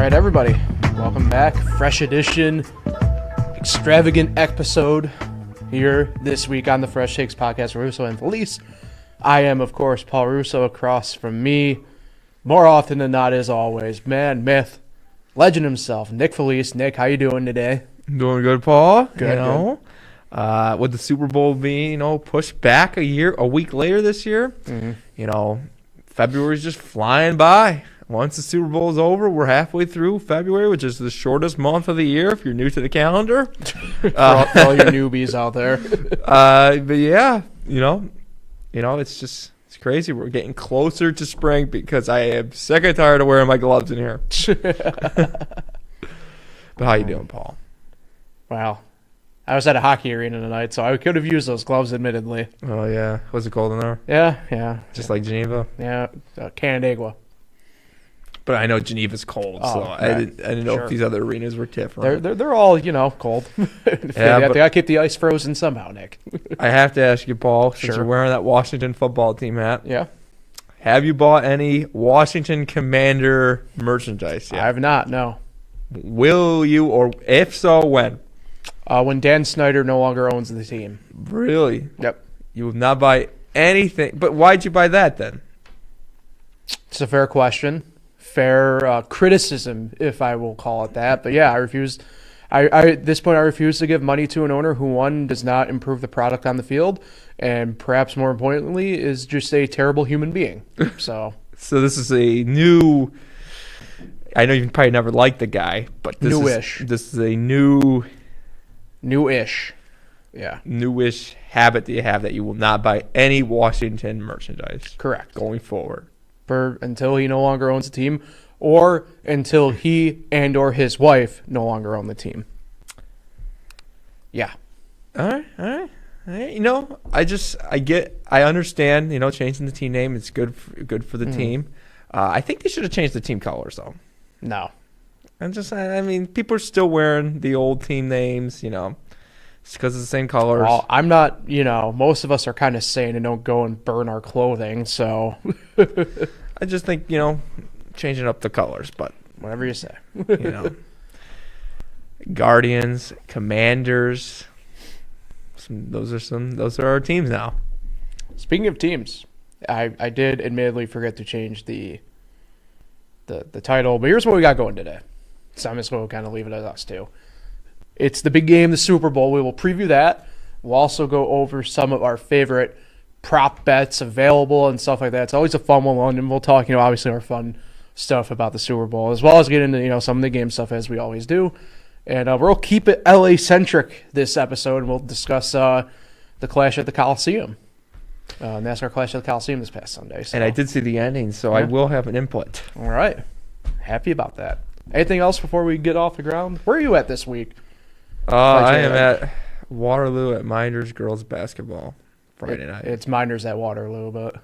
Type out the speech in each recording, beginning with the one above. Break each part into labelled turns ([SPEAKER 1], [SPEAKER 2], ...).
[SPEAKER 1] right, everybody. Welcome back. Fresh edition, extravagant episode here this week on the Fresh Takes podcast, Russo and Felice. I am, of course, Paul Russo. Across from me, more often than not, as always, man, myth, legend himself, Nick Felice. Nick, how you doing today?
[SPEAKER 2] Doing good, Paul.
[SPEAKER 1] Good.
[SPEAKER 2] With the Super Bowl being, pushed back a week later this year, February's just flying by. Once the Super Bowl is over, we're halfway through February, which is the shortest month of the year if you're new to the calendar.
[SPEAKER 1] For all your newbies out there.
[SPEAKER 2] But yeah, it's crazy. We're getting closer to spring because I am sick and tired of wearing my gloves in here. But how you doing, Paul?
[SPEAKER 1] Wow. I was at a hockey arena tonight, so I could have used those gloves, admittedly.
[SPEAKER 2] Oh, yeah. Was it cold in there?
[SPEAKER 1] Yeah.
[SPEAKER 2] Just like Geneva?
[SPEAKER 1] Yeah, Canandaigua.
[SPEAKER 2] But I know Geneva's cold, so
[SPEAKER 1] right.
[SPEAKER 2] I didn't know if these other arenas were different.
[SPEAKER 1] They're all, cold. They gotta keep the ice frozen somehow, Nick.
[SPEAKER 2] I have to ask you, Paul, since
[SPEAKER 1] Sure.
[SPEAKER 2] you're wearing that Washington football team hat.
[SPEAKER 1] Yeah.
[SPEAKER 2] Have you bought any Washington Commander merchandise yet?
[SPEAKER 1] I have not, no.
[SPEAKER 2] Will you, or if so, when?
[SPEAKER 1] When Dan Snyder no longer owns the team.
[SPEAKER 2] Really?
[SPEAKER 1] Yep.
[SPEAKER 2] You will not buy anything. But why'd you buy that then?
[SPEAKER 1] It's a fair question. Fair criticism, if I will call it that. But yeah, I refuse. At this point, I refuse to give money to an owner who, one, does not improve the product on the field, and perhaps more importantly, is just a terrible human being. So
[SPEAKER 2] this is a new. I know you probably never liked the guy, but this is a
[SPEAKER 1] newish. Yeah.
[SPEAKER 2] Newish habit that you have that you will not buy any Washington merchandise.
[SPEAKER 1] Correct.
[SPEAKER 2] Going forward.
[SPEAKER 1] Until he no longer owns the team, or until he and or his wife no longer own the team. Yeah.
[SPEAKER 2] All right. I understand, changing the team name. It's good for the team. I think they should have changed the team colors, though.
[SPEAKER 1] No.
[SPEAKER 2] People are still wearing the old team names, It's because it's the same colors.
[SPEAKER 1] Well, I'm not, most of us are kind of sane and don't go and burn our clothing, so.
[SPEAKER 2] I just think, changing up the colors, but.
[SPEAKER 1] Whatever you say.
[SPEAKER 2] Guardians, Commanders. Those are our teams now.
[SPEAKER 1] Speaking of teams, I did admittedly forget to change the title, but here's what we got going today. So I'm just going to kind of leave it at us two. It's the big game, the Super Bowl. We will preview that. We'll also go over some of our favorite prop bets available and stuff like that. It's always a fun one, and we'll talk, obviously our fun stuff about the Super Bowl, as well as get into, some of the game stuff as we always do. And we'll keep it LA-centric this episode, and we'll discuss the Clash at the Coliseum. NASCAR Clash at the Coliseum this past Sunday. So.
[SPEAKER 2] And I did see the ending, so yeah. I will have an input.
[SPEAKER 1] All right. Happy about that. Anything else before we get off the ground? Where are you at this week?
[SPEAKER 2] I am at Waterloo at Minders girls basketball Friday night.
[SPEAKER 1] It's Minders at Waterloo, but...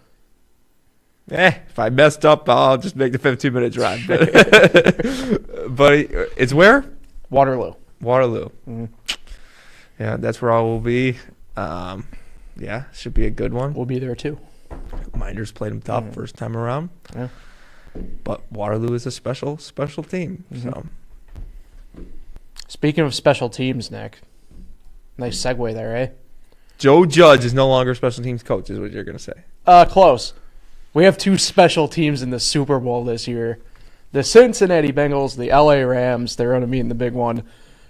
[SPEAKER 2] if I messed up, I'll just make the 15-minute drive. But it's where?
[SPEAKER 1] Waterloo.
[SPEAKER 2] Mm-hmm. Yeah, that's where I will be. Should be a good one.
[SPEAKER 1] We'll be there, too.
[SPEAKER 2] Minders played them tough first time around. Yeah. But Waterloo is a special team. Mm-hmm. So.
[SPEAKER 1] Speaking of special teams, Nick, nice segue there, eh?
[SPEAKER 2] Joe Judge is no longer special teams coach, is what you're going to say.
[SPEAKER 1] Close. We have two special teams in the Super Bowl this year. The Cincinnati Bengals, the LA Rams, they're going to meet in the big one.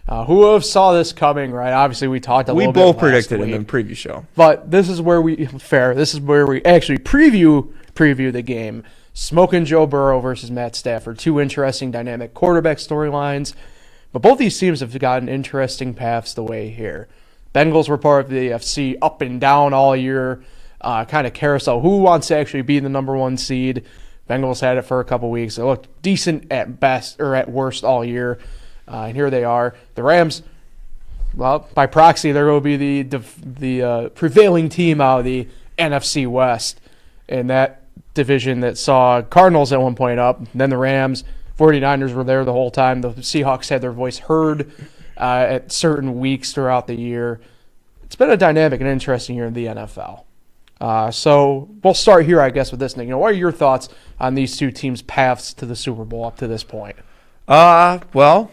[SPEAKER 1] Who have saw this coming, right? Obviously, we talked a little bit
[SPEAKER 2] We both predicted
[SPEAKER 1] week,
[SPEAKER 2] in the preview show.
[SPEAKER 1] But this is where we actually preview the game. Smoking Joe Burrow versus Matt Stafford. Two interesting dynamic quarterback storylines. But both these teams have gotten interesting paths the way here. Bengals were part of the AFC up and down all year, kind of carousel. Who wants to actually be the number one seed? Bengals had it for a couple weeks. They looked decent at best or at worst all year. And here they are. The Rams, well, by proxy, they're going to be the prevailing team out of the NFC West. And that division that saw Cardinals at one point up, then the Rams, 49ers were there the whole time. The Seahawks had their voice heard at certain weeks throughout the year. It's been a dynamic and interesting year in the NFL. So we'll start here, I guess, with this, Nick. What are your thoughts on these two teams' paths to the Super Bowl up to this point?
[SPEAKER 2] Well,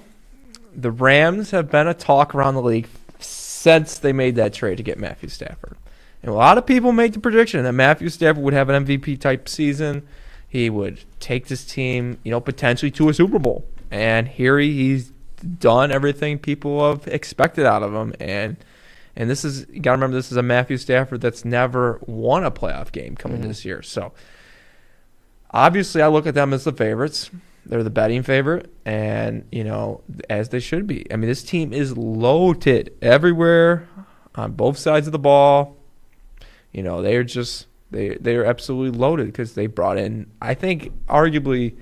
[SPEAKER 2] the Rams have been a talk around the league since they made that trade to get Matthew Stafford. And a lot of people make the prediction that Matthew Stafford would have an MVP-type season. He would take this team, potentially to a Super Bowl. And here he's done everything people have expected out of him. And this is, you got to remember, this is a Matthew Stafford that's never won a playoff game coming this year. So, obviously, I look at them as the favorites. They're the betting favorite, and, as they should be. I mean, this team is loaded everywhere on both sides of the ball. They're just they're absolutely loaded because they brought in, I think, arguably,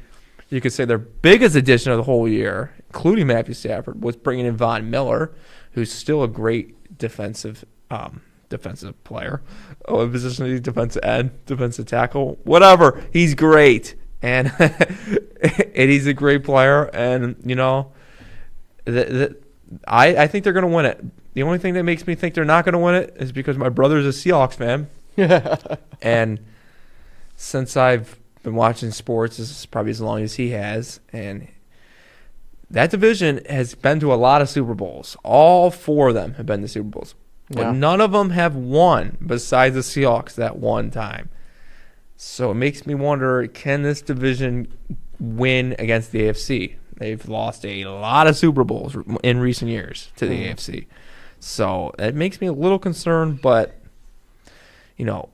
[SPEAKER 2] you could say their biggest addition of the whole year, including Matthew Stafford, was bringing in Von Miller, who's still a great defensive player. Position defensive end, defensive tackle, whatever. He's great, and and he's a great player. And I think they're going to win it. The only thing that makes me think they're not going to win it is because my brother's a Seahawks fan. And since I've been watching sports, this is probably as long as he has, and that division has been to a lot of Super Bowls. All 4 of them have been to Super Bowls. But none of them have won besides the Seahawks that one time. So it makes me wonder, can this division win against the AFC? They've lost a lot of Super Bowls in recent years to the AFC. So it makes me a little concerned, but the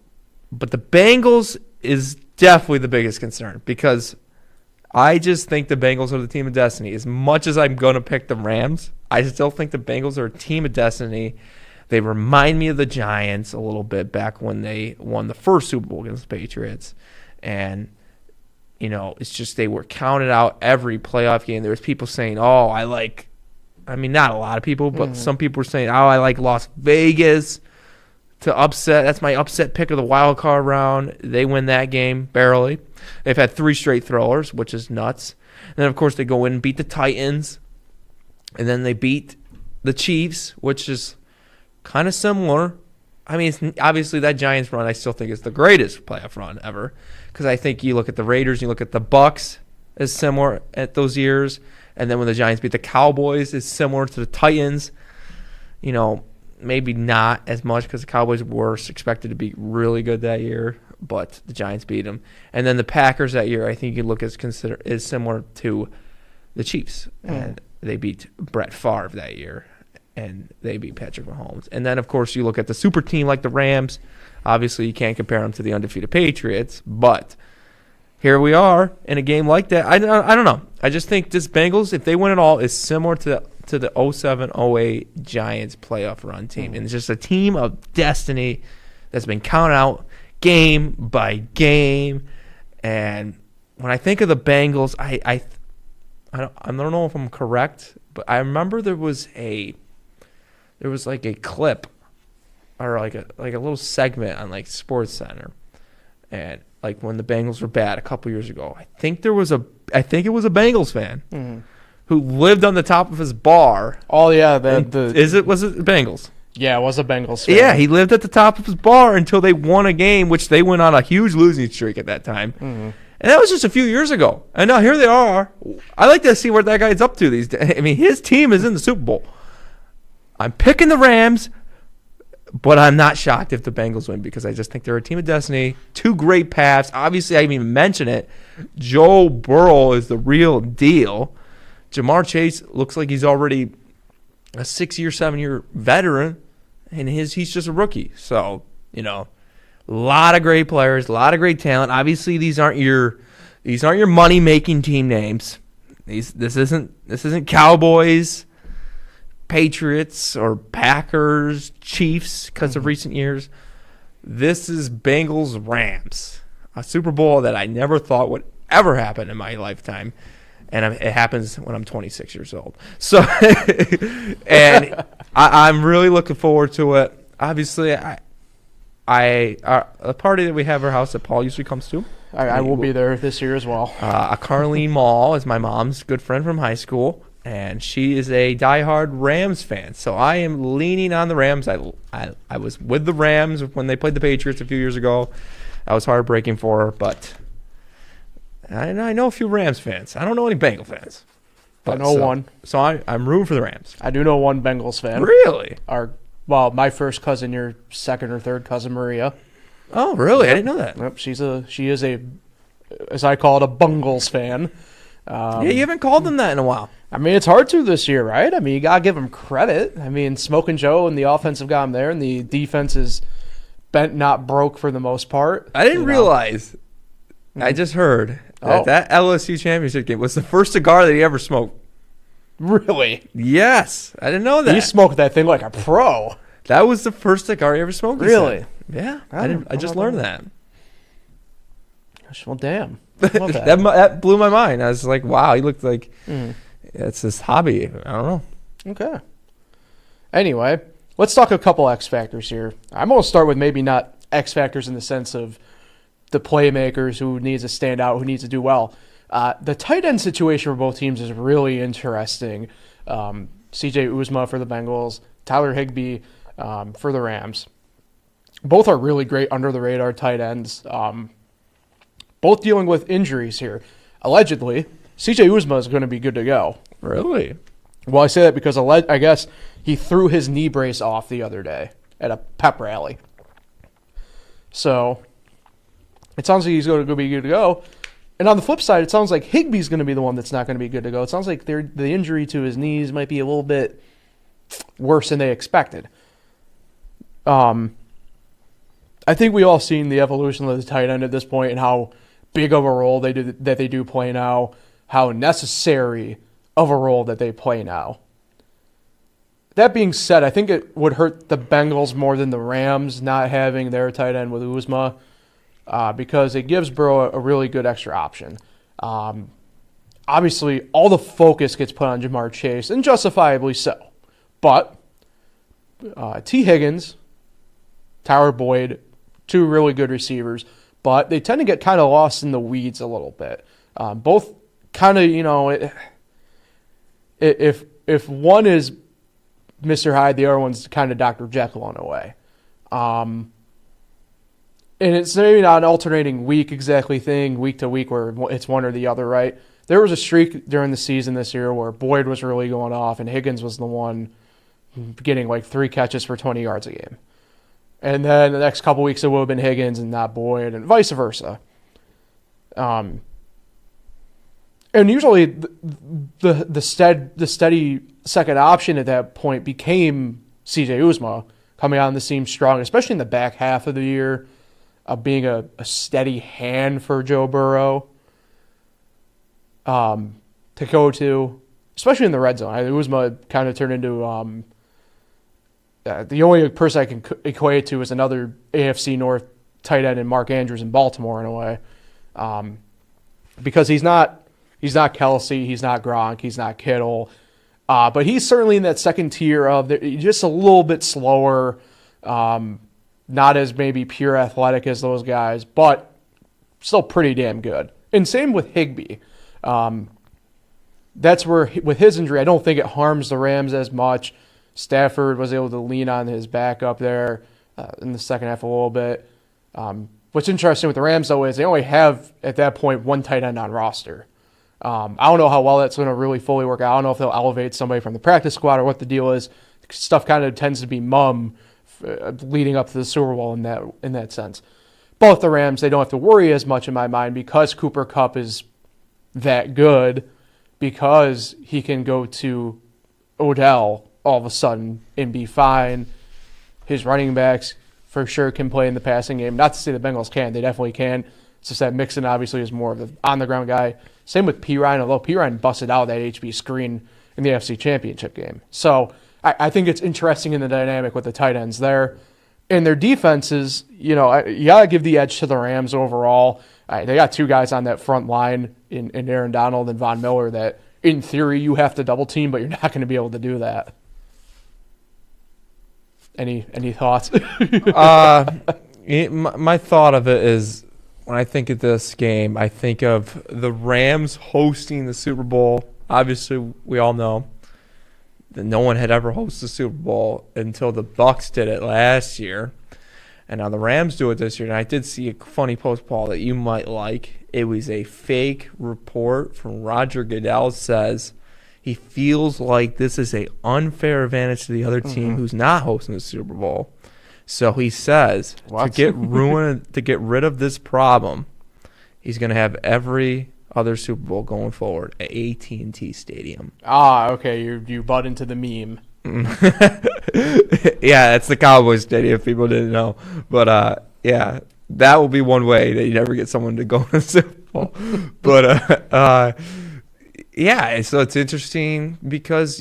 [SPEAKER 2] Bengals is definitely the biggest concern because I just think the Bengals are the team of destiny. As much as I'm going to pick the Rams, I still think the Bengals are a team of destiny. They remind me of the Giants a little bit back when they won the first Super Bowl against the Patriots. And, it's just they were counted out every playoff game. There was people saying, not a lot of people, but some people were saying, I like Las Vegas to upset. That's my upset pick of the wild card round. They win that game barely. They've had 3 straight thrillers, which is nuts. And then, of course, they go in and beat the Titans. And then they beat the Chiefs, which is kind of similar. I mean, it's, obviously that Giants run I still think is the greatest playoff run ever because I think you look at the Raiders, you look at the Bucks as similar at those years, and then when the Giants beat the Cowboys, it's similar to the Titans. Maybe not as much because the Cowboys were expected to be really good that year, but the Giants beat them. And then the Packers that year, I think you look as similar to the Chiefs, and they beat Brett Favre that year. And they beat Patrick Mahomes. And then, of course, you look at the super team like the Rams. Obviously, you can't compare them to the undefeated Patriots. But here we are in a game like that. I don't know. I just think this Bengals, if they win it all, is similar to the 07-08 Giants playoff run team. And it's just a team of destiny that's been counted out game by game. And when I think of the Bengals, I don't know if I'm correct, but I remember there was like a clip or like a little segment on like Sports Center, and like when the Bengals were bad a couple years ago, I think it was a Bengals fan who lived on the top of his bar.
[SPEAKER 1] Oh yeah,
[SPEAKER 2] was it Bengals?
[SPEAKER 1] Yeah, it was a Bengals fan.
[SPEAKER 2] Yeah, he lived at the top of his bar until they won a game, which they went on a huge losing streak at that time. And that was just a few years ago. And now here they are. I like to see what that guy's up to these days. I mean, his team is in the Super Bowl. I'm picking the Rams, but I'm not shocked if the Bengals win because I just think they're a team of destiny. 2 great paths. Obviously, I didn't even mention it. Joe Burrow is the real deal. Jamar Chase looks like he's already a 6-year, 7-year veteran, and he's just a rookie. So, a lot of great players, a lot of great talent. Obviously, these aren't your money-making team names. This isn't Cowboys, Patriots, or Packers, Chiefs because of recent years. This is Bengals Rams, a Super Bowl that I never thought would ever happen in my lifetime, and it happens when I'm 26 years old. So, and I'm really looking forward to it. Obviously, a party that we have at our house that Paul usually comes to.
[SPEAKER 1] I will be there this year as well.
[SPEAKER 2] Carlene Mall is my mom's good friend from high school, and she is a diehard Rams fan. So I am leaning on the Rams. I was with the Rams when they played the Patriots a few years ago. That was heartbreaking for her, but I know a few Rams fans. I don't know any Bengal fans.
[SPEAKER 1] I know one.
[SPEAKER 2] So I'm rooting for the Rams.
[SPEAKER 1] I do know one Bengals fan.
[SPEAKER 2] Really?
[SPEAKER 1] My first cousin, your second or third cousin, Maria.
[SPEAKER 2] Oh, really? I didn't know that.
[SPEAKER 1] Yep, she is a, as I call it, a Bungles fan.
[SPEAKER 2] Yeah, you haven't called them that in a while.
[SPEAKER 1] I mean, it's hard to this year, right? I mean, you got to give them credit. I mean, Smoking Joe and the offensive got him there, and the defense is bent, not broke for the most part.
[SPEAKER 2] I didn't realize. I just heard that LSU championship game was the first cigar that he ever smoked.
[SPEAKER 1] Really?
[SPEAKER 2] Yes. I didn't know that.
[SPEAKER 1] He smoked that thing like a pro.
[SPEAKER 2] That was the first cigar he ever smoked.
[SPEAKER 1] Really?
[SPEAKER 2] Yeah. I just learned that.
[SPEAKER 1] Well, damn.
[SPEAKER 2] That blew my mind. I was like, wow, he looked like it's his hobby. I don't know.
[SPEAKER 1] Okay. Anyway, let's talk a couple X factors here. I'm going to start with maybe not X factors in the sense of the playmakers who needs to stand out, who needs to do well. The tight end situation for both teams is really interesting. C.J. Uzomah for the Bengals, Tyler Higbee for the Rams. Both are really great under-the-radar tight ends. Both dealing with injuries here. Allegedly, C.J. Uzomah is going to be good to go.
[SPEAKER 2] Really?
[SPEAKER 1] Well, I say that because I guess he threw his knee brace off the other day at a pep rally. So it sounds like he's going to be good to go. And on the flip side, it sounds like Higbee's going to be the one that's not going to be good to go. It sounds like the injury to his knees might be a little bit worse than they expected. I think we all seen the evolution of the tight end at this point and how big of a role they do play now, how necessary of a role that they play now. That being said, I think it would hurt the Bengals more than the Rams not having their tight end with Uzomah. Because it gives Burrow a really good extra option. Obviously, all the focus gets put on Jamar Chase, and justifiably so. But T. Higgins, Tyler Boyd, two really good receivers, but they tend to get kind of lost in the weeds a little bit. Both kind of, if one is Mr. Hyde, the other one's kind of Dr. Jekyll in a way. And it's maybe not an alternating week exactly thing, week to week, where it's one or the other, right? There was a streak during the season this year where Boyd was really going off and Higgins was the one getting like 3 catches for 20 yards a game. And then the next couple weeks it would have been Higgins and not Boyd, and vice versa. And usually the steady second option at that point became C.J. Uzomah, coming out on the scene strong, especially in the back half of the year. Being a steady hand for Joe Burrow to go to, especially in the red zone. Uzomah kind of turned into the only person I can equate to is another AFC North tight end in Mark Andrews in Baltimore in a way, because he's not Kelsey, he's not Gronk, he's not Kittle, but he's certainly in that second tier of just a little bit slower. Not as maybe pure athletic as those guys, but still pretty damn good. And same with Higbee. That's where, with his injury, I don't think it harms the Rams as much. Stafford was able to lean on his back up there in the second half a little bit. What's interesting with the Rams, though, is they only have, at that point, one tight end on roster. I don't know how well that's going to really fully work out. I don't know if they'll elevate somebody from the practice squad or what the deal is. Stuff kind of tends to be mum leading up to the Super Bowl in that sense. Both the Rams, they don't have to worry as much in my mind because Cooper Kupp is that good, because he can go to Odell all of a sudden and be fine. His running backs for sure can play in the passing game. Not to say the Bengals can't. They definitely can. It's just that Mixon obviously is more of the on-the-ground guy. Same with P. Ryan, although P. Ryan busted out that HB screen in the AFC Championship game. So I think it's interesting in the dynamic with the tight ends there. And their defenses, you got to give the edge to the Rams overall. They got two guys on that front line in Aaron Donald and Von Miller that, in theory, you have to double team, but you're not going to be able to do that. Any thoughts?
[SPEAKER 2] My thought of it is, when I think of this game, I think of the Rams hosting the Super Bowl. Obviously, we all know that no one had ever hosted the Super Bowl until the Bucs did it last year. And now the Rams do it this year. And I did see a funny post, Paul, that you might like. It was a fake report from Roger Goodell. Says He feels like this is a unfair advantage to the other team who's not hosting the Super Bowl. So he says to get rid of this problem, he's going to have every other Super Bowl going forward at AT&T Stadium.
[SPEAKER 1] Ah, okay. You butt into the meme.
[SPEAKER 2] Yeah, it's the Cowboys Stadium. If people didn't know, but yeah, that will be one way that you never get someone to go to the Super Bowl. But yeah, so it's interesting because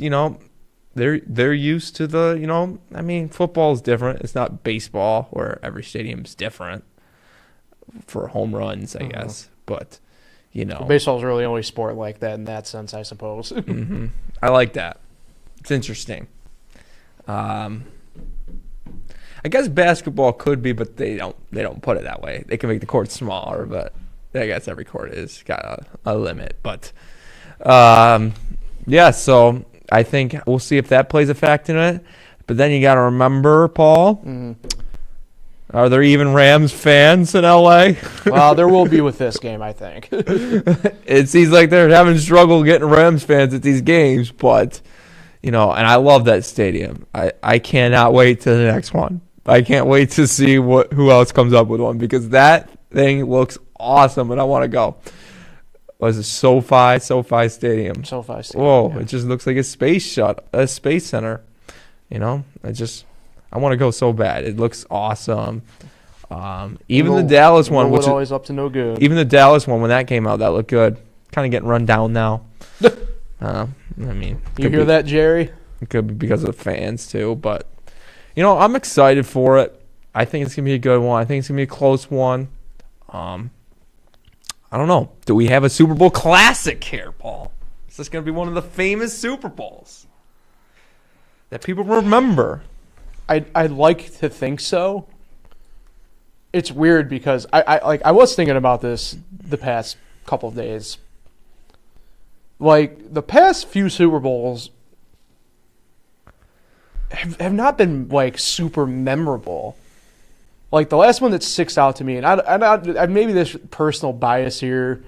[SPEAKER 2] they're used to the football is different. It's not baseball where every stadium's different for home runs, I guess. But
[SPEAKER 1] baseball's really only sport like that in that sense, I suppose.
[SPEAKER 2] I like that. It's interesting. I guess basketball could be, but they don't put it that way. They can make the court smaller, but I guess every court is got a limit. But yeah, so I think we'll see if that plays a factor in it. But then you got to remember, Paul, are there even Rams fans in LA?
[SPEAKER 1] Well, there will be with this game, I think.
[SPEAKER 2] It seems like they're having struggle getting Rams fans at these games, but and I love that stadium. I cannot wait to the next one. I can't wait to see who else comes up with one because that thing looks awesome and I want to go. Was it SoFi Stadium?
[SPEAKER 1] SoFi Stadium.
[SPEAKER 2] Whoa,
[SPEAKER 1] yeah.
[SPEAKER 2] It just looks like a space center. I want to go so bad. It looks awesome. Even the Dallas one, which is
[SPEAKER 1] always up to no good.
[SPEAKER 2] Even the Dallas one, when that came out, that looked good. Kind of getting run down now. You
[SPEAKER 1] hear that, Jerry?
[SPEAKER 2] It could be because of the fans too, but I'm excited for it. I think it's gonna be a good one. I think it's gonna be a close one. I don't know. Do we have a Super Bowl classic here, Paul? Is this gonna be one of the famous Super Bowls that people remember?
[SPEAKER 1] I'd like to think so. It's weird because I was thinking about this the past couple of days. Like the past few Super Bowls have not been like super memorable. Like the last one that sticks out to me, and I maybe there's personal bias here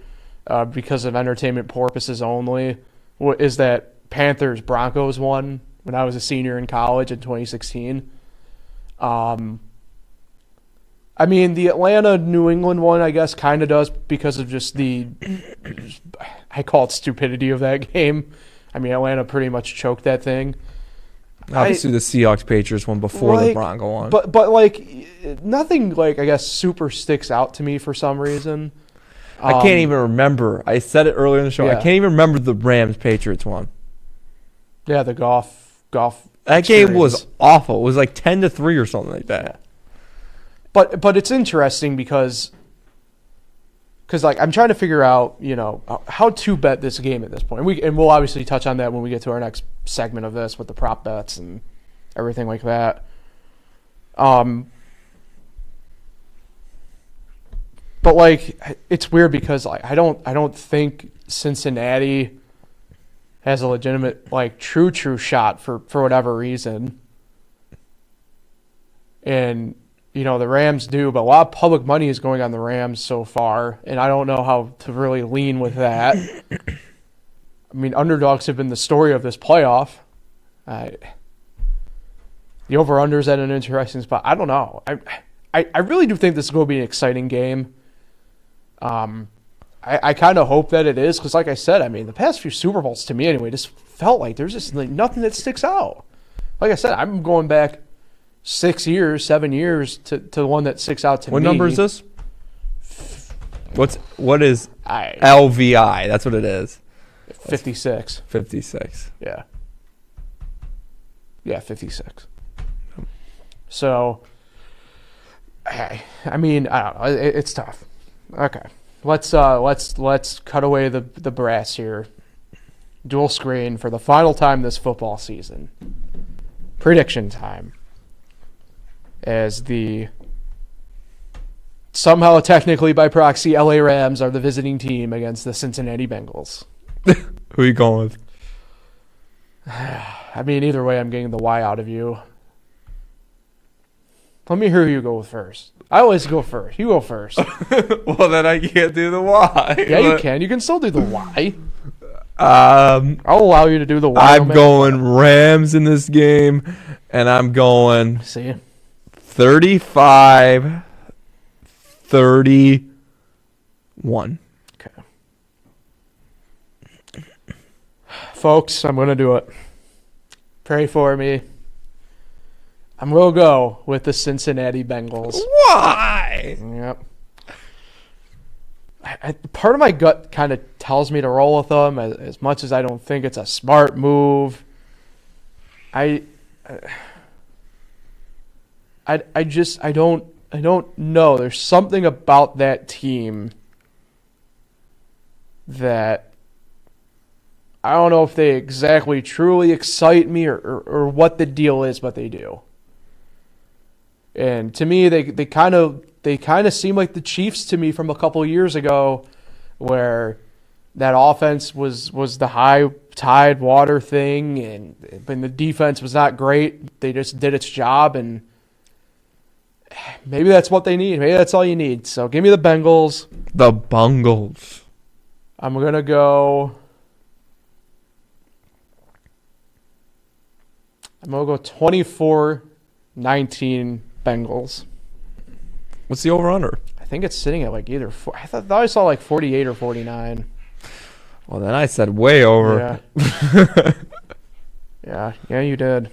[SPEAKER 1] because of entertainment purposes only, is that Panthers Broncos one when I was a senior in college in 2016. I mean, the Atlanta New England one, I guess, kind of does because of just I call it stupidity of that game. I mean, Atlanta pretty much choked that thing.
[SPEAKER 2] Obviously, the Seahawks Patriots one before the Bronco one.
[SPEAKER 1] But like nothing like I guess super sticks out to me for some reason.
[SPEAKER 2] I can't even remember. I said it earlier in the show.
[SPEAKER 1] Yeah.
[SPEAKER 2] I can't even remember the Rams Patriots one.
[SPEAKER 1] Yeah, the golf.
[SPEAKER 2] That
[SPEAKER 1] experience.
[SPEAKER 2] game was awful. It was like 10-3 or something like that.
[SPEAKER 1] Yeah. But it's interesting because like I'm trying to figure out how to bet this game at this point. And we'll obviously touch on that when we get to our next segment of this with the prop bets and everything like that. But like it's weird because like I don't think Cincinnati has a legitimate like true shot for whatever reason. And the Rams do, but a lot of public money is going on the Rams so far, and I don't know how to really lean with that. I mean, underdogs have been the story of this playoff. The over-under's at an interesting spot. I don't know. I really do think this is going to be an exciting game. I kind of hope that it is, because like I said, I mean, the past few Super Bowls, to me anyway, just felt like there's just like nothing that sticks out. Like I said, I'm going back 7 years to the one that sticks out to me.
[SPEAKER 2] What number is this? What is LVI? That's what it is.
[SPEAKER 1] 56.
[SPEAKER 2] 56.
[SPEAKER 1] Yeah. Yeah, 56. So, I mean, I don't know. It's tough. Okay, let's cut away the brass here. Dual screen for the final time this football season. Prediction time. As the somehow technically by proxy LA Rams are the visiting team against the Cincinnati Bengals.
[SPEAKER 2] Who are you going with?
[SPEAKER 1] I mean, either way, I'm getting the Y out of you. Let me hear you go first. I always go first. You go first.
[SPEAKER 2] Well, then I can't do the Y.
[SPEAKER 1] Yeah, you can. You can still do the Y.
[SPEAKER 2] I'll
[SPEAKER 1] allow you to do the wild.
[SPEAKER 2] I'm going Rams in this game, and I'm going 35-31.
[SPEAKER 1] Okay. Folks, I'm going to do it. Pray for me. I'm going to go with the Cincinnati Bengals.
[SPEAKER 2] Why?
[SPEAKER 1] Yep. Part of my gut kind of tells me to roll with them, as much as I don't think it's a smart move. I don't know. There's something about that team that I don't know if they exactly truly excite me or what the deal is, but they do. And to me, they kind of seem like the Chiefs to me from a couple of years ago, where that offense was the high tide water thing, and the defense was not great. They just did its job, and maybe that's what they need. Maybe that's all you need. So give me the Bengals.
[SPEAKER 2] The Bungles.
[SPEAKER 1] I'm gonna go 24-19 Bengals.
[SPEAKER 2] What's the over-under?
[SPEAKER 1] I think it's sitting at like either I thought I saw like 48 or 49.
[SPEAKER 2] Well, then I said way over.
[SPEAKER 1] Yeah. Yeah, you did.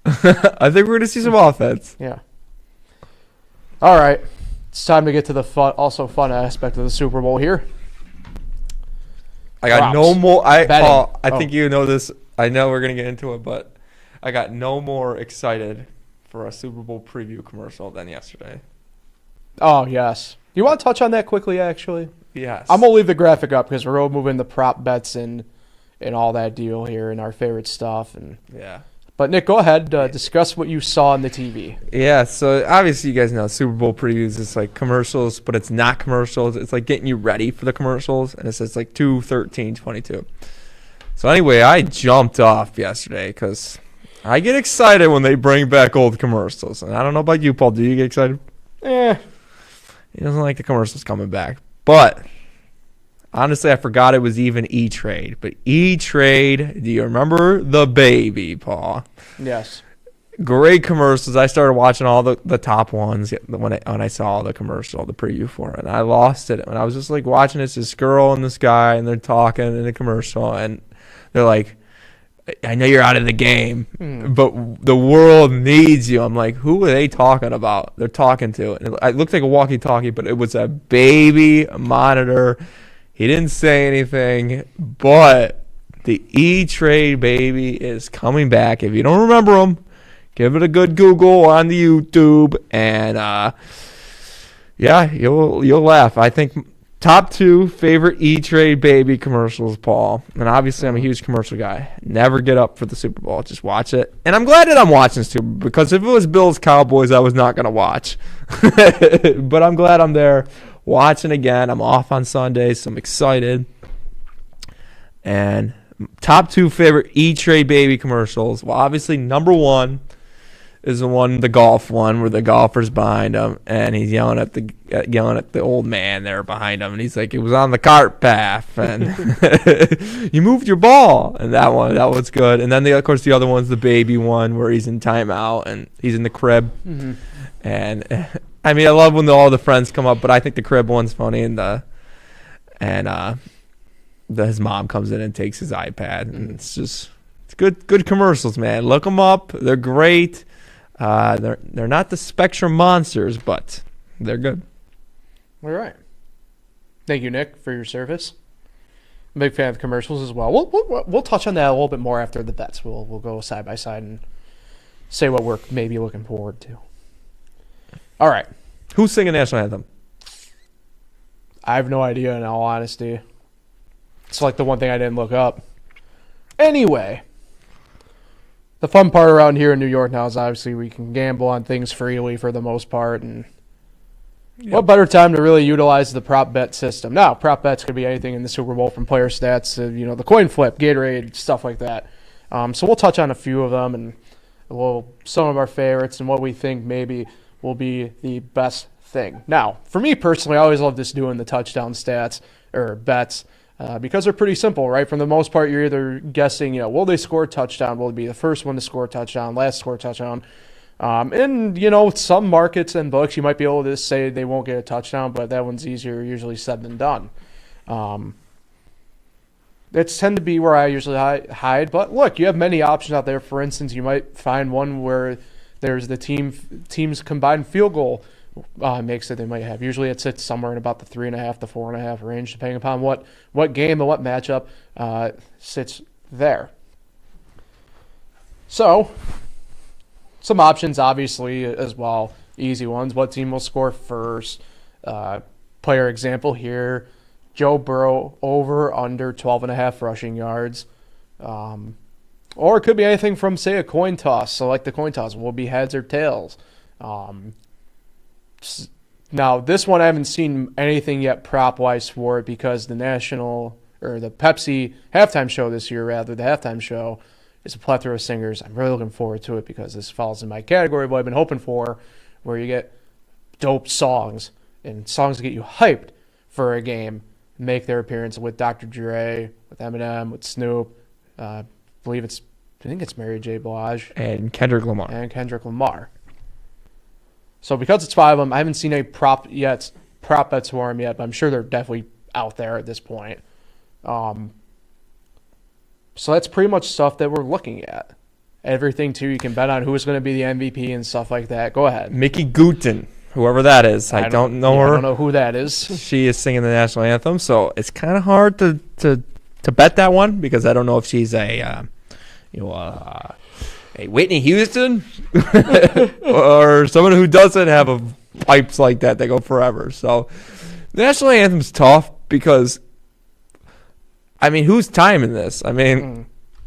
[SPEAKER 2] I think we're going to see some offense.
[SPEAKER 1] Yeah. All right. It's time to get to the fun aspect of the Super Bowl here.
[SPEAKER 2] I got no more. Paul, I
[SPEAKER 1] Oh.
[SPEAKER 2] think you know this. I know we're going to get into it, but I got no more excited for a Super Bowl preview commercial than yesterday.
[SPEAKER 1] Oh, yes. You want to touch on that quickly, actually?
[SPEAKER 2] Yes.
[SPEAKER 1] I'm going to leave the graphic up because we're all moving the prop bets and all that deal here and our favorite stuff.
[SPEAKER 2] Yeah.
[SPEAKER 1] But, Nick, go ahead. Discuss what you saw on the TV.
[SPEAKER 2] Yeah, so obviously you guys know Super Bowl previews is like commercials, but it's not commercials. It's like getting you ready for the commercials, and it says like 2/13/22. So anyway, I jumped off yesterday because I get excited when they bring back old commercials. And I don't know about you, Paul. Do you get excited? He doesn't like the commercials coming back. But honestly, I forgot it was even E-Trade. But E-Trade, do you remember the baby, Paul?
[SPEAKER 1] Yes.
[SPEAKER 2] Great commercials. I started watching all the top ones when I saw the commercial, the preview for it. And I lost it. And I was just like watching this girl and this guy, and they're talking in the commercial. And they're like, I know you're out of the game, but the world needs you. I'm like, who are they talking about? They're talking to. And it looked like a walkie-talkie, but it was a baby monitor. He didn't say anything, but the E-Trade baby is coming back. If you don't remember him, give it a good Google on the YouTube, and you'll laugh. I think top 2 favorite E-Trade baby commercials, Paul. And obviously, I'm a huge commercial guy. Never get up for the Super Bowl. Just watch it. And I'm glad that I'm watching Super Bowl, because if it was Bills Cowboys, I was not going to watch. But I'm glad I'm there watching again. I'm off on Sunday, so I'm excited. And top 2 favorite E-Trade baby commercials. Well, obviously, number 1 is the golf one where the golfer's behind him and he's yelling at the old man there behind him, and he's like, it was on the cart path and you moved your ball, and that was good. And then of course the other one's the baby one where he's in timeout and he's in the crib. Mm-hmm. And I mean, I love when all the friends come up, but I think the crib one's funny, and his mom comes in and takes his iPad, and it's good commercials, man. Look them up. They're great. They're not the Spectrum monsters, but they're good.
[SPEAKER 1] All right. Thank you, Nick, for your service. I'm a big fan of commercials as well. We'll touch on that a little bit more after the bets. We'll go side by side and say what we're maybe looking forward to. All right.
[SPEAKER 2] Who's singing national anthem?
[SPEAKER 1] I have no idea, in all honesty. It's like the one thing I didn't look up. Anyway, the fun part around here in New York now is obviously we can gamble on things freely for the most part, and what better time to really utilize the prop bet system? Now, prop bets could be anything in the Super Bowl, from player stats to the coin flip, Gatorade, stuff like that. So we'll touch on a few of them and some of our favorites and what we think maybe will be the best thing. Now, for me personally, I always love just doing the touchdown stats or bets. because they're pretty simple, right? For the most part, you're either guessing, will they score a touchdown? Will it be the first one to score a touchdown, last to score a touchdown? And, some markets and books, you might be able to say they won't get a touchdown, but that one's easier usually said than done. It's tend to be where I usually hide. But look, you have many options out there. For instance, you might find one where there's the team's combined field goal makes that they might have. Usually it sits somewhere in about the 3.5 to 4.5 range, depending upon what game and what matchup sits there. So, some options, obviously, as well. Easy ones. What team will score first? Player example here. Joe Burrow over, under 12.5 rushing yards. Or it could be anything from, say, a coin toss. So, like the coin toss, will it be heads or tails? Now, this one I haven't seen anything yet prop-wise for it because the Pepsi halftime show this year, the halftime show, is a plethora of singers. I'm really looking forward to it because this falls in my category of what I've been hoping for, where you get dope songs and songs that get you hyped for a game, make their appearance with Dr. Dre, with Eminem, with Snoop. I think it's Mary J. Blige.
[SPEAKER 2] And Kendrick Lamar.
[SPEAKER 1] So because it's 5 of them, I haven't seen a prop bets for them yet, but I'm sure they're definitely out there at this point. So that's pretty much stuff that we're looking at. Everything, too, you can bet on who's going to be the MVP and stuff like that. Go ahead.
[SPEAKER 2] Mickey Guyton, whoever that is. I don't know her.
[SPEAKER 1] I don't know who that is.
[SPEAKER 2] She is singing the national anthem, so it's kind of hard to bet that one because I don't know if she's a Whitney Houston or someone who doesn't have pipes like that go forever. So the national anthem's tough because, who's timing this?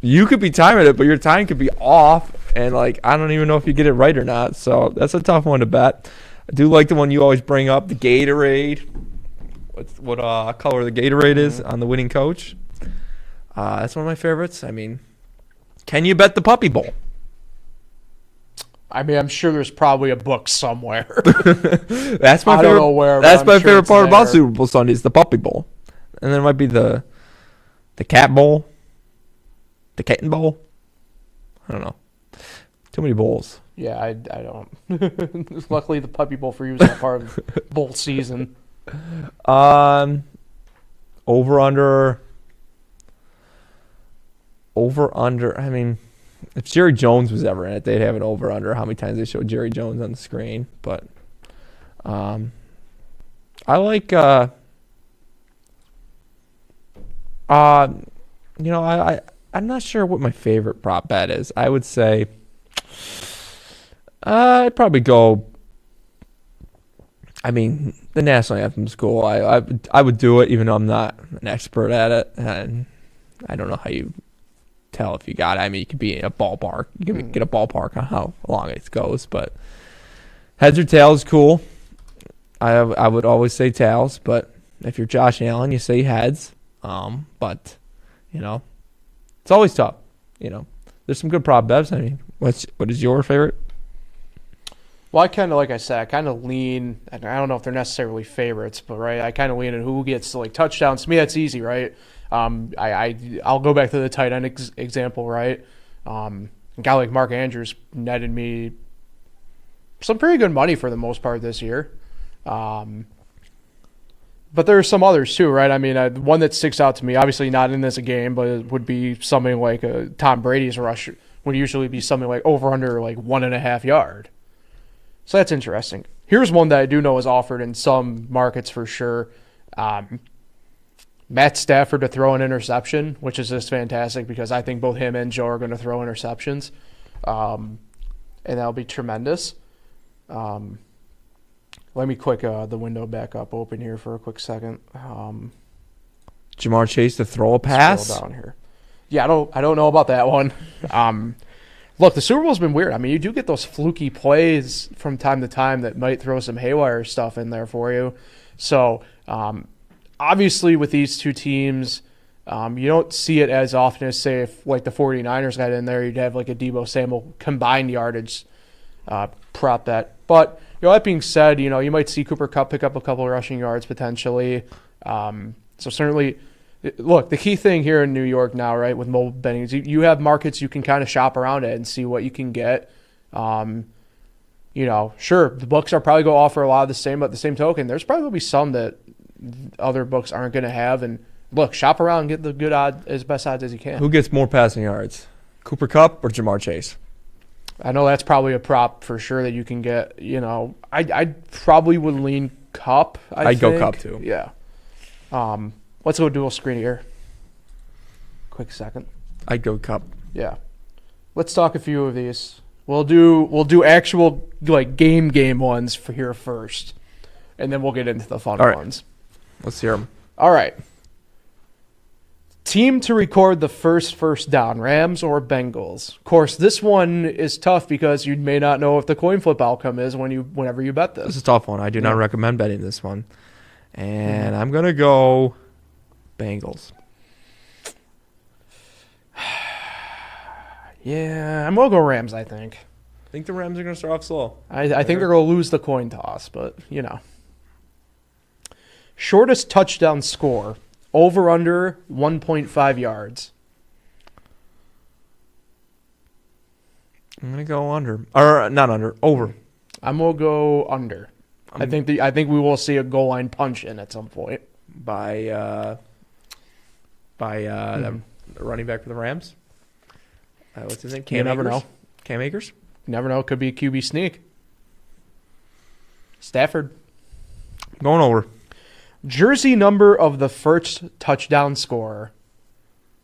[SPEAKER 2] You could be timing it, but your time could be off, and I don't even know if you get it right or not. So that's a tough one to bet. I do like the one you always bring up, the Gatorade. What color the Gatorade is on the winning coach. That's one of my favorites. Can you bet the Puppy Bowl?
[SPEAKER 1] I'm sure there's probably a book somewhere.
[SPEAKER 2] That's my favorite.
[SPEAKER 1] I don't know where.
[SPEAKER 2] That's my favorite part about Super Bowl Sunday is the Puppy Bowl, and then it might be the Cat Bowl, the Kitten Bowl. I don't know. Too many bowls.
[SPEAKER 1] Yeah, I don't. Luckily, the Puppy Bowl for you is not part of bowl season.
[SPEAKER 2] Over under. If Jerry Jones was ever in it, they'd have an over-under how many times they show Jerry Jones on the screen. But I like, I'm not sure what my favorite prop bet is. I would say I'd probably go, the national anthem's cool. I would do it even though I'm not an expert at it. And I don't know how you tell if you got it. You could be in a ballpark. You can get a ballpark on how long it goes, but heads or tails, cool. I would always say tails, but if you're Josh Allen, you say heads. But it's always tough. There's some good prop bets. What is your favorite?
[SPEAKER 1] Well, I kind of, like I said, I kind of lean. I don't know if they're necessarily favorites, but right, I kind of lean in who gets touchdowns. To me, that's easy, right? I'll go back to the tight end example, right? A guy like Mark Andrews netted me some pretty good money for the most part this year. But there are some others too, right? One that sticks out to me, obviously not in this game, but it would be something like Tom Brady's rush would usually be something like over under 1.5 yard. So that's interesting. Here's one that I do know is offered in some markets for sure. Matt Stafford to throw an interception, which is just fantastic because I think both him and Joe are going to throw interceptions. And that'll be tremendous. Let me the window back up open here for a quick second.
[SPEAKER 2] Jamar Chase to throw a pass?
[SPEAKER 1] Scroll down here. Yeah, I don't know about that one. Look, the Super Bowl's been weird. You do get those fluky plays from time to time that might throw some haywire stuff in there for you. So, obviously, with these two teams, you don't see it as often as, say, if the 49ers got in there, you'd have a Deebo Samuel combined yardage prop bet. But, that being said, you might see Cooper Kupp pick up a couple of rushing yards potentially. So certainly Look, the key thing here in New York now, right, with mobile betting is you have markets you can kind of shop around at and see what you can get. Sure, the books are probably going to offer a lot of the same, but at the same token, there's probably going to be some that other books aren't going to have. And look, shop around and get the good odds, as best odds as you can.
[SPEAKER 2] Who gets more passing yards, Cooper Kupp or Jamar Chase?
[SPEAKER 1] I know that's probably a prop for sure that you can get. I probably would lean Kupp. I'd
[SPEAKER 2] go Kupp too.
[SPEAKER 1] Yeah. Let's go dual screen here. Quick second.
[SPEAKER 2] I'd go Kupp.
[SPEAKER 1] Yeah. Let's talk a few of these. We'll do actual game ones for here first, and then we'll get into the fun ones.
[SPEAKER 2] Let's hear them.
[SPEAKER 1] All right. Team to record the first down, Rams or Bengals? Of course, this one is tough because you may not know what the coin flip outcome is whenever you bet this.
[SPEAKER 2] This is a tough one. I do not recommend betting this one. And I'm going to go Bengals.
[SPEAKER 1] Yeah, I'm going to go Rams, I think.
[SPEAKER 2] I think the Rams are going to start off slow.
[SPEAKER 1] I think they're going to lose the coin toss, but, Shortest touchdown score, over under 1.5 yards.
[SPEAKER 2] I'm going to go under. Or not under, over.
[SPEAKER 1] I'm going to go under. I think we will see a goal line punch in at some point.
[SPEAKER 2] By the running back for the Rams. What's his name?
[SPEAKER 1] You never know.
[SPEAKER 2] Cam Akers?
[SPEAKER 1] You never know. It could be a QB sneak. Stafford.
[SPEAKER 2] Going over.
[SPEAKER 1] Jersey number of the first touchdown scorer.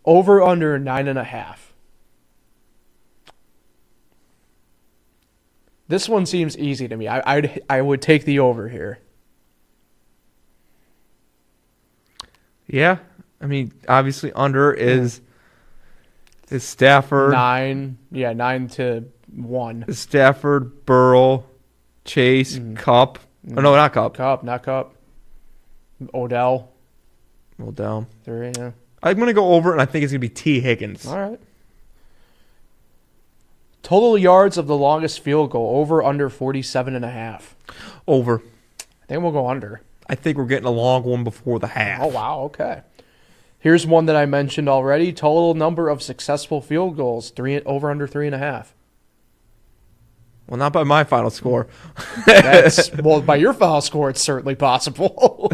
[SPEAKER 1] Over under 9.5. This one seems easy to me. I would take the over here.
[SPEAKER 2] Yeah. I mean, obviously under is Stafford.
[SPEAKER 1] 9 to 1.
[SPEAKER 2] Stafford, Burrow, Chase, Kupp. Oh, no, not Kupp.
[SPEAKER 1] Not Kupp. Odell.
[SPEAKER 2] 3,
[SPEAKER 1] yeah.
[SPEAKER 2] I'm going to go over, and I think it's going to be T. Higgins.
[SPEAKER 1] All right. Total yards of the longest field goal, over under 47.5.
[SPEAKER 2] Over.
[SPEAKER 1] I think we'll go under.
[SPEAKER 2] I think we're getting a long one before the half.
[SPEAKER 1] Oh, wow. Okay. Here's one that I mentioned already. Total number of successful field goals, over under 3.5.
[SPEAKER 2] Well, not by my final score.
[SPEAKER 1] By your final score, it's certainly possible.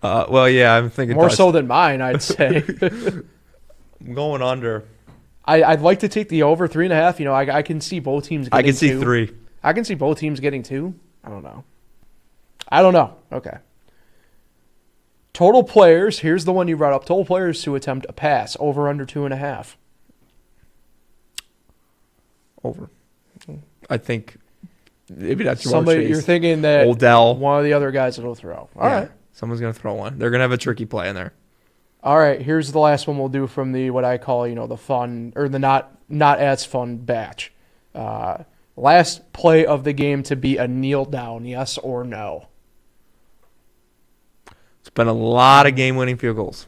[SPEAKER 2] Well, yeah, I'm thinking
[SPEAKER 1] more so than mine, I'd say.
[SPEAKER 2] I'm going under.
[SPEAKER 1] I'd like to take the over 3.5. I can see both teams getting 2.
[SPEAKER 2] I can see 3.
[SPEAKER 1] I can see both teams getting 2. I don't know. Okay. Total players. Here's the one you brought up. Total players to attempt a pass. Over under 2.5.
[SPEAKER 2] Over. I think maybe that's
[SPEAKER 1] somebody. You're thinking that
[SPEAKER 2] Odell,
[SPEAKER 1] one of the other guys will throw. All right.
[SPEAKER 2] Someone's gonna throw one. They're gonna have a tricky play in there.
[SPEAKER 1] All right. Here's the last one we'll do from the what I call the fun or the not as fun batch. Last play of the game to be a kneel down. Yes or no?
[SPEAKER 2] It's been a lot of game-winning field goals.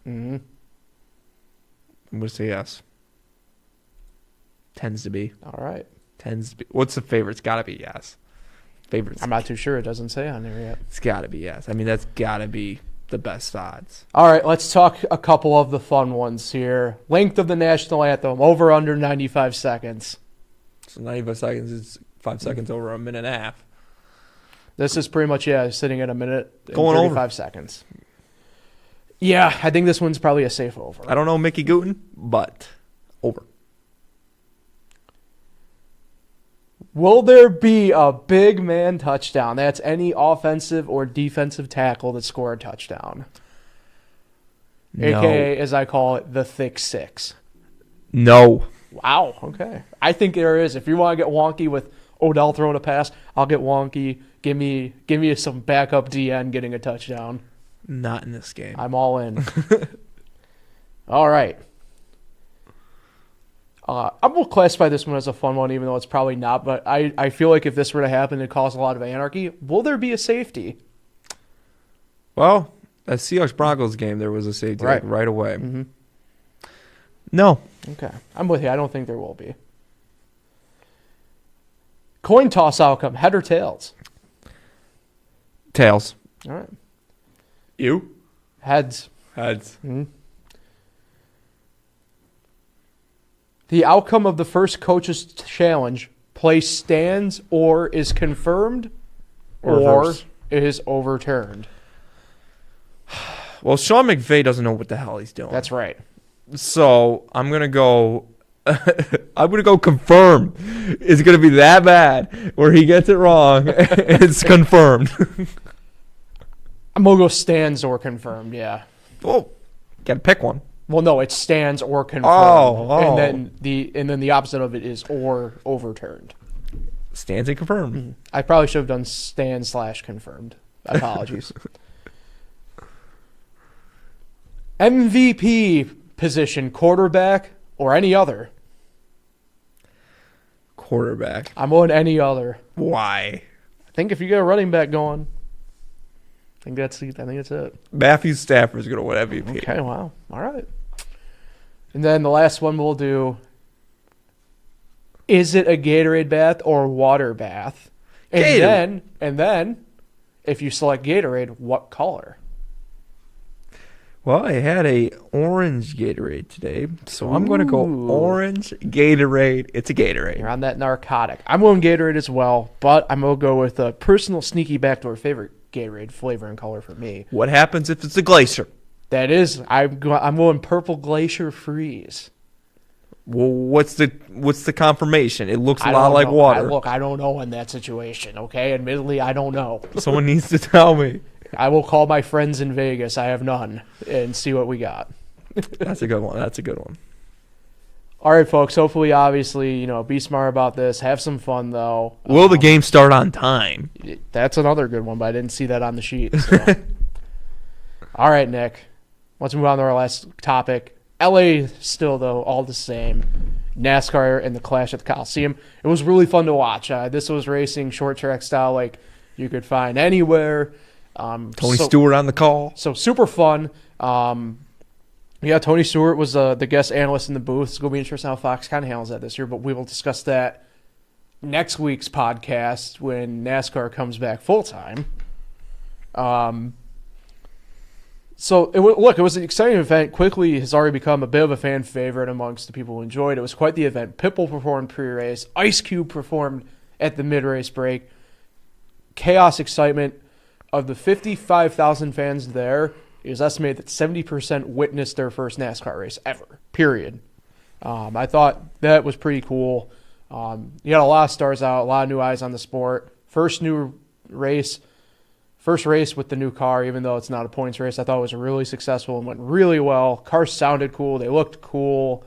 [SPEAKER 1] Mm-hmm.
[SPEAKER 2] I'm going to say yes. Tends to be.
[SPEAKER 1] All right.
[SPEAKER 2] Tends to be. What's the favorite? It's got to be yes. Favorites.
[SPEAKER 1] I'm not too sure. It doesn't say on there yet.
[SPEAKER 2] It's got to be yes. I mean, that's got to be the best odds.
[SPEAKER 1] All right. Let's talk a couple of the fun ones here. Length of the national anthem. Over under 95 seconds.
[SPEAKER 2] So 95 seconds is 5 seconds over a minute and a half.
[SPEAKER 1] This is pretty much, sitting at a minute and
[SPEAKER 2] going
[SPEAKER 1] 35
[SPEAKER 2] over.
[SPEAKER 1] Seconds. Yeah, I think this one's probably a safe over.
[SPEAKER 2] I don't know Mickey Gooten, but over.
[SPEAKER 1] Will there be a big man touchdown? That's any offensive or defensive tackle that score a touchdown.
[SPEAKER 2] No.
[SPEAKER 1] AKA, as I call it, the thick six.
[SPEAKER 2] No.
[SPEAKER 1] Wow, okay. I think there is. If you want to get wonky with Odell throwing a pass, I'll get wonky. Give me some backup DN getting a touchdown.
[SPEAKER 2] Not in this game.
[SPEAKER 1] I'm all in. All right. I'm going to classify this one as a fun one, even though it's probably not. But I feel like if this were to happen, it'd cause a lot of anarchy. Will there be a safety?
[SPEAKER 2] Well, that Seahawks-Broncos game, there was a safety right away.
[SPEAKER 1] Mm-hmm.
[SPEAKER 2] No.
[SPEAKER 1] Okay. I'm with you. I don't think there will be. Coin toss outcome, head or tails?
[SPEAKER 2] Tails.
[SPEAKER 1] All right.
[SPEAKER 2] You?
[SPEAKER 1] Heads.
[SPEAKER 2] Heads.
[SPEAKER 1] The outcome of the first coach's challenge play stands or is confirmed or
[SPEAKER 2] Reverse.
[SPEAKER 1] is overturned.
[SPEAKER 2] Well, Sean McVay doesn't know what the hell he's doing.
[SPEAKER 1] That's right.
[SPEAKER 2] So I'm gonna go. I'm gonna go confirm. It's gonna be that bad where he gets it wrong. It's confirmed.
[SPEAKER 1] I'm going to go stands or confirmed, yeah.
[SPEAKER 2] Oh, gotta pick one.
[SPEAKER 1] Well, no, it stands or confirmed.
[SPEAKER 2] Oh.
[SPEAKER 1] And then the opposite of it is or overturned.
[SPEAKER 2] Stands and confirmed.
[SPEAKER 1] I probably should have done stand/confirmed. Apologies. MVP position, quarterback or any other?
[SPEAKER 2] Quarterback.
[SPEAKER 1] I'm on any other.
[SPEAKER 2] Why?
[SPEAKER 1] I think if you get a running back going, I think that's it.
[SPEAKER 2] Matthew Stafford's gonna win MVP.
[SPEAKER 1] Okay, wow. All right. And then the last one we'll do, is it a Gatorade bath or water bath? And then if you select Gatorade, what color?
[SPEAKER 2] Well, I had a orange Gatorade today, so I'm going to go
[SPEAKER 1] Ooh.
[SPEAKER 2] orange Gatorade. It's a
[SPEAKER 1] You're
[SPEAKER 2] Gatorade.
[SPEAKER 1] on that narcotic. I'm going Gatorade as well, but I'm going to go with a personal sneaky backdoor favorite Gatorade flavor and color for me.
[SPEAKER 2] What happens if it's a glacier?
[SPEAKER 1] That is, I'm going purple glacier freeze.
[SPEAKER 2] Well, what's the confirmation? It looks a
[SPEAKER 1] I
[SPEAKER 2] lot
[SPEAKER 1] don't
[SPEAKER 2] like
[SPEAKER 1] know.
[SPEAKER 2] water.
[SPEAKER 1] I don't know in that situation, okay? Admittedly, I don't know.
[SPEAKER 2] Someone needs to tell me.
[SPEAKER 1] I will call my friends in Vegas. I have none, and see what we got.
[SPEAKER 2] That's a good one. That's a good one.
[SPEAKER 1] All right, folks. Hopefully, obviously, be smart about this. Have some fun, though.
[SPEAKER 2] Will the game start on time?
[SPEAKER 1] That's another good one, but I didn't see that on the sheet. So. All right, Nick. Let's move on to our last topic. LA still, though, all the same. NASCAR and the Clash at the Coliseum. It was really fun to watch. This was racing short track style like you could find anywhere.
[SPEAKER 2] Tony Stewart on the call.
[SPEAKER 1] So super fun. Tony Stewart was the guest analyst in the booth. It's going to be interesting how Fox kind of handles that this year, but we will discuss that next week's podcast when NASCAR comes back full time. So, it was an exciting event. Quickly has already become a bit of a fan favorite amongst the people who enjoyed it. It was quite the event. Pitbull performed pre-race. Ice Cube performed at the mid-race break. Chaos, excitement. Of the 55,000 fans there, it was estimated that 70% witnessed their first NASCAR race ever, period. I thought that was pretty cool. You had a lot of stars out, a lot of new eyes on the sport. First race with the new car, even though it's not a points race. I thought it was really successful and went really well. Cars sounded cool. They looked cool.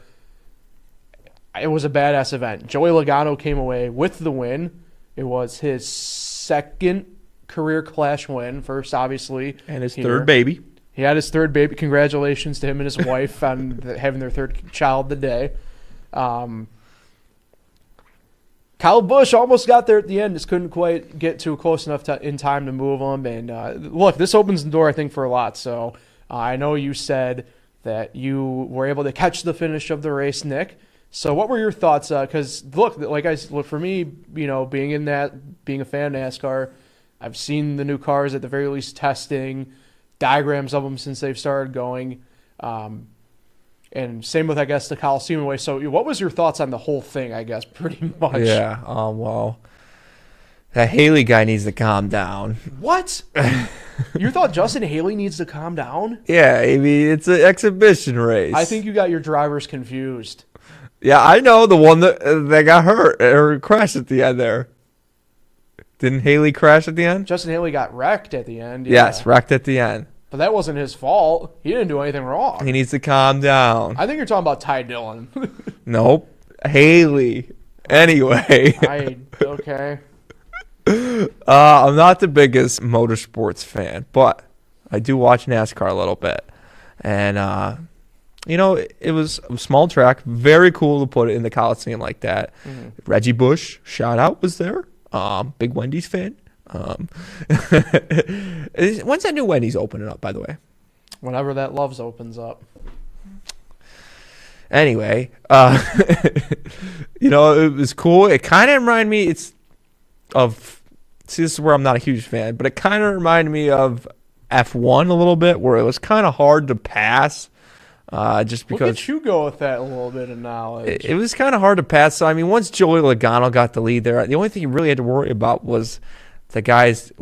[SPEAKER 1] It was a badass event. Joey Logano came away with the win. It was his second career Clash win. First, obviously.
[SPEAKER 2] And his third baby.
[SPEAKER 1] He had his third baby. Congratulations to him and his wife on having their third child today. Kyle Busch almost got there at the end. Just couldn't quite get too close enough in time to move him. And look, this opens the door, I think, for a lot. So I know you said that you were able to catch the finish of the race, Nick. So what were your thoughts? Because look, for me, being a fan of NASCAR, I've seen the new cars at the very least testing, diagrams of them since they've started going. And same with, I guess, the Coliseum way. So what was your thoughts on the whole thing, I guess, pretty much?
[SPEAKER 2] Yeah, well, that Haley guy needs to calm down.
[SPEAKER 1] What? You thought Justin Haley needs to calm down?
[SPEAKER 2] Yeah, I mean, it's an exhibition race.
[SPEAKER 1] I think you got your drivers confused.
[SPEAKER 2] Yeah, I know the one that got hurt or crashed at the end there. Didn't Haley crash at the end?
[SPEAKER 1] Justin Haley got wrecked at the end. Yeah.
[SPEAKER 2] Yes, wrecked at the end.
[SPEAKER 1] But that wasn't his fault. He didn't do anything wrong.
[SPEAKER 2] He needs to calm down.
[SPEAKER 1] I think you're talking about Ty Dillon.
[SPEAKER 2] Nope. Haley. Anyway.
[SPEAKER 1] Okay.
[SPEAKER 2] I'm not the biggest motorsports fan, but I do watch NASCAR a little bit. And, it was a small track. Very cool to put it in the Coliseum like that. Mm-hmm. Reggie Bush, shout out, was there. Big Wendy's fan. When's that new Wendy's opening up, by the way?
[SPEAKER 1] Whenever that Love's opens up.
[SPEAKER 2] Anyway, it was cool. It kind of reminded me, this is where I'm not a huge fan, but it kind of reminded me of F1 a little bit, where it was kind of hard to pass. Just because
[SPEAKER 1] Look at you go with that little bit of knowledge.
[SPEAKER 2] it was kind of hard to pass. So, I mean, once Joey Logano got the lead there, the only thing you really had to worry about was the guys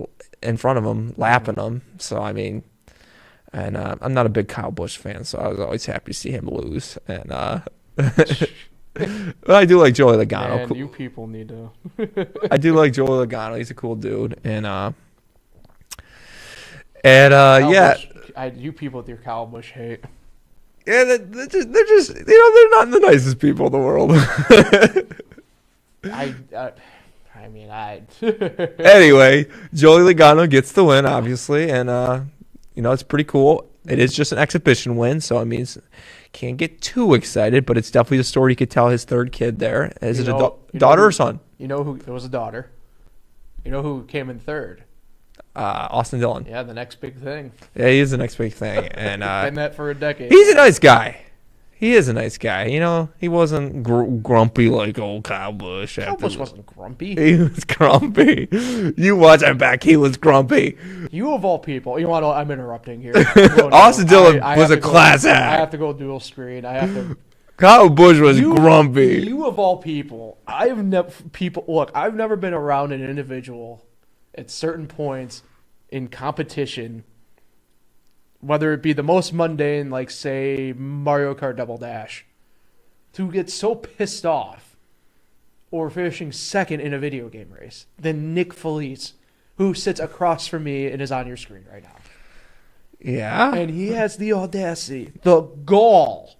[SPEAKER 2] in front of him lapping him. So, I mean, and I'm not a big Kyle Busch fan, so I was always happy to see him lose. And but I do like Joey Logano.
[SPEAKER 1] Man, you people need to.
[SPEAKER 2] I do like Joey Logano. He's a cool dude. And yeah.
[SPEAKER 1] Busch, you people with your Kyle Busch hate.
[SPEAKER 2] Yeah, they're just they're not the nicest people in the world. Anyway, Joey Logano gets the win, obviously, and it's pretty cool. It is just an exhibition win, so it means can't get too excited, but it's definitely a story you could tell his third kid there. Is it a daughter or son?
[SPEAKER 1] You know who? It was a daughter. You know who came in third?
[SPEAKER 2] Austin Dillon.
[SPEAKER 1] Yeah, the next big thing.
[SPEAKER 2] Yeah, he is the next big thing, and
[SPEAKER 1] been that for a decade.
[SPEAKER 2] He's a nice guy. He is a nice guy. He wasn't grumpy like old Kyle Busch.
[SPEAKER 1] Kyle Busch wasn't grumpy.
[SPEAKER 2] He was grumpy. You watch him back. He was grumpy.
[SPEAKER 1] You of all people. I'm interrupting here.
[SPEAKER 2] Austin Dillon was a class act.
[SPEAKER 1] I have to go dual screen. I have to.
[SPEAKER 2] Kyle Busch was grumpy.
[SPEAKER 1] You of all people. I've never been around an individual at certain points in competition, whether it be the most mundane, like, say, Mario Kart Double Dash, to get so pissed off or finishing second in a video game race than Nick Felice, who sits across from me and is on your screen right now.
[SPEAKER 2] Yeah.
[SPEAKER 1] And he has the audacity, the gall,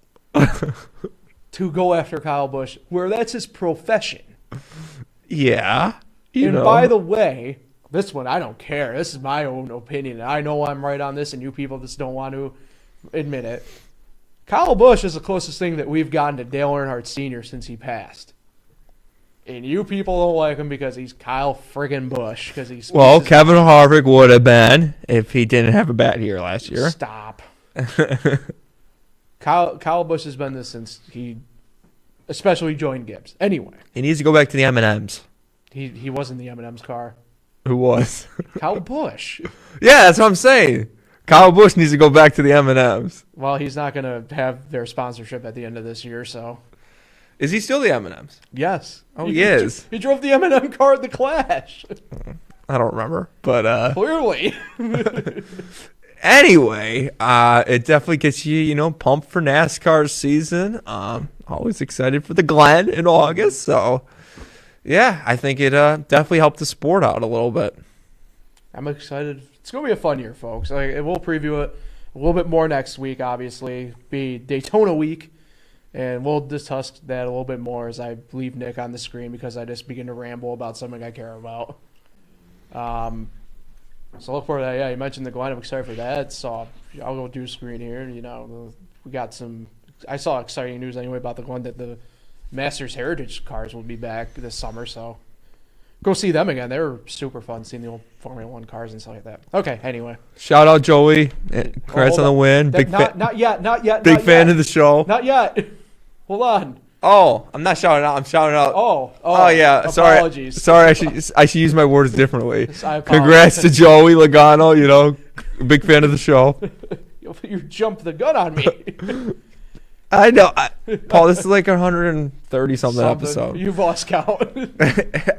[SPEAKER 1] to go after Kyle Busch, where that's his profession.
[SPEAKER 2] Yeah.
[SPEAKER 1] By the way, this one, I don't care. This is my own opinion. I know I'm right on this, and you people just don't want to admit it. Kyle Busch is the closest thing that we've gotten to Dale Earnhardt Sr. since he passed. And you people don't like him because he's Kyle friggin' Busch.
[SPEAKER 2] Well, Kevin Harvick would have been if he didn't have a bad year last year.
[SPEAKER 1] Stop. Kyle Busch has been this since he especially joined Gibbs. Anyway.
[SPEAKER 2] He needs to go back to the M&Ms.
[SPEAKER 1] He was in the M&M's car.
[SPEAKER 2] Who was?
[SPEAKER 1] Kyle Busch.
[SPEAKER 2] Yeah, that's what I'm saying. Kyle Busch needs to go back to the M&Ms.
[SPEAKER 1] Well, he's not going to have their sponsorship at the end of this year, so.
[SPEAKER 2] Is he still the M&Ms?
[SPEAKER 1] Yes.
[SPEAKER 2] Oh, he is.
[SPEAKER 1] He drove the M&M car at the Clash.
[SPEAKER 2] I don't remember, but
[SPEAKER 1] clearly.
[SPEAKER 2] Anyway, it definitely gets you, pumped for NASCAR season. Always excited for the Glen in August, so. Yeah, I think it definitely helped the sport out a little bit.
[SPEAKER 1] I'm excited. It's going to be a fun year, folks. We'll preview it a little bit more next week, obviously. Be Daytona week, and we'll discuss that a little bit more as I leave Nick on the screen because I just begin to ramble about something I care about. So look forward to that. Yeah, you mentioned the Glen. I'm excited for that. So I'll go do screen here. We got some – I saw exciting news anyway about the Glen that the – Masters Heritage cars will be back this summer, so go see them again. They were super fun seeing the old Formula One cars and stuff like that. Okay, anyway.
[SPEAKER 2] Shout out Joey. Congrats on the win.
[SPEAKER 1] Not yet.
[SPEAKER 2] Big fan of the show.
[SPEAKER 1] Not yet. Hold on.
[SPEAKER 2] Oh, I'm not shouting out. I'm shouting out.
[SPEAKER 1] Oh
[SPEAKER 2] yeah.
[SPEAKER 1] Apologies.
[SPEAKER 2] Sorry, I should use my words differently.
[SPEAKER 1] Congrats
[SPEAKER 2] to Joey Logano. Big fan of the show.
[SPEAKER 1] You jumped the gun on me.
[SPEAKER 2] I know. Paul, this is like 130-something episode.
[SPEAKER 1] You've lost count.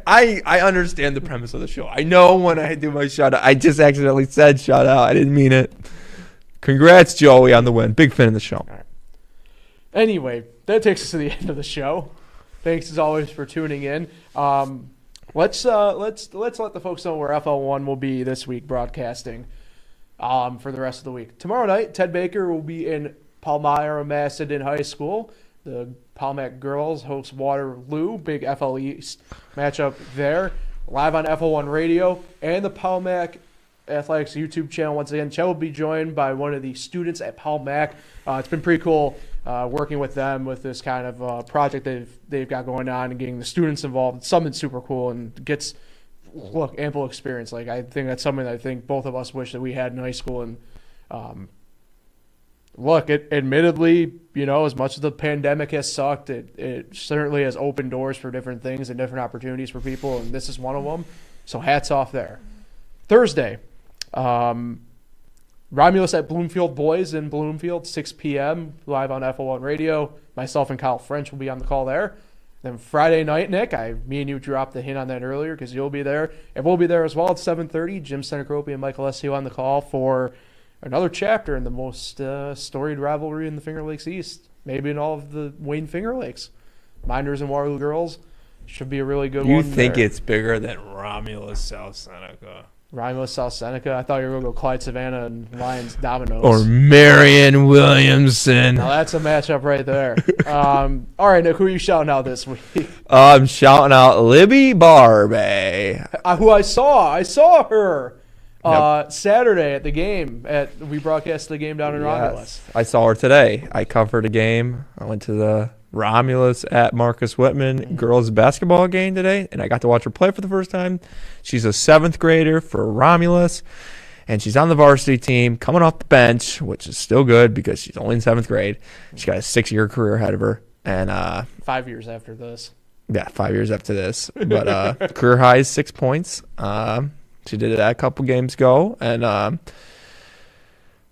[SPEAKER 2] I understand the premise of the show. I know when I do my shout-out. I just accidentally said shout-out. I didn't mean it. Congrats, Joey, on the win. Big fan of the show.
[SPEAKER 1] All right. Anyway, that takes us to the end of the show. Thanks, as always, for tuning in. Let's let the folks know where FL1 will be this week broadcasting for the rest of the week. Tomorrow night, Ted Baker will be in Palmyra Macedon High School. The Palmac girls host Waterloo, big FL East matchup there. Live on FL1 Radio and the Palmac Athletics YouTube channel. Once again, Chad will be joined by one of the students at Palmac. It's been pretty cool working with them with this kind of project they've got going on and getting the students involved. It's something super cool and gets ample experience. I think that's something that I think both of us wish that we had in high school. And it admittedly, as much as the pandemic has sucked, it certainly has opened doors for different things and different opportunities for people, and this is one of them. So hats off there. Thursday, Romulus at Bloomfield Boys in Bloomfield, 6 p.m., live on FO1 Radio. Myself and Kyle French will be on the call there. Then Friday night, Nick, me and you dropped the hint on that earlier because you'll be there. And we'll be there as well at 7:30. Jim Senecropi and Michael Essio on the call for another chapter in the most storied rivalry in the Finger Lakes East. Maybe in all of the Wayne Finger Lakes. Miners and Waterloo girls. Should be a really good one.
[SPEAKER 2] You think it's bigger than Romulus, South Seneca?
[SPEAKER 1] Romulus, South Seneca. I thought you were going to go Clyde, Savannah, and Lions Dominoes.
[SPEAKER 2] Or Marion Williamson.
[SPEAKER 1] Now that's a matchup right there. All right, Nick, who are you shouting out this week?
[SPEAKER 2] I'm shouting out Libby Barbie.
[SPEAKER 1] Who I saw. I saw her
[SPEAKER 2] Yep.
[SPEAKER 1] Saturday at the game. We broadcast the game down in Romulus.
[SPEAKER 2] I saw her today. I covered a game. I went to the Romulus at Marcus Whitman girls basketball game today, and I got to watch her play for the first time. She's a 7th grader for Romulus, and she's on the varsity team coming off the bench, which is still good because she's only in 7th grade. She's got a 6-year career ahead of her. And
[SPEAKER 1] 5 years after this.
[SPEAKER 2] Yeah, 5 years after this. But career high is 6 points. She did that a couple games ago. And,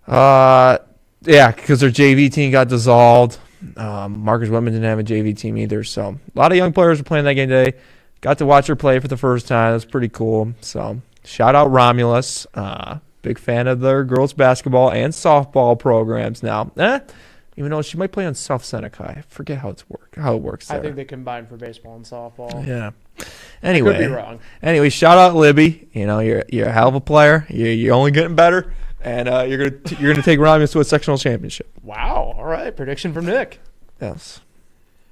[SPEAKER 2] yeah, because her JV team got dissolved. Marcus Whitman didn't have a JV team either. So a lot of young players were playing that game today. Got to watch her play for the first time. That's pretty cool. So shout out Romulus. Big fan of their girls basketball and softball programs now. Even though she might play on South Seneca. I forget how it works there.
[SPEAKER 1] I think they combine for baseball and softball.
[SPEAKER 2] Yeah. Anyway,
[SPEAKER 1] I could be wrong.
[SPEAKER 2] Anyway, shout out Libby. You know, you're a hell of a player. You're only getting better, and you're gonna take Romulus to a sectional championship.
[SPEAKER 1] Wow. All right. Prediction from Nick.
[SPEAKER 2] Yes.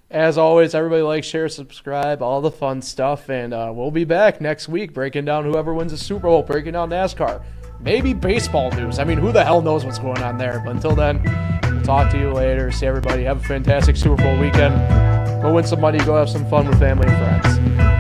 [SPEAKER 1] As always, everybody like, share, subscribe, all the fun stuff, and we'll be back next week breaking down whoever wins the Super Bowl, breaking down NASCAR, maybe baseball news. I mean, who the hell knows what's going on there? But until then, we'll talk to you later. See everybody. Have a fantastic Super Bowl weekend. Go win some money. Go have some fun with family and friends.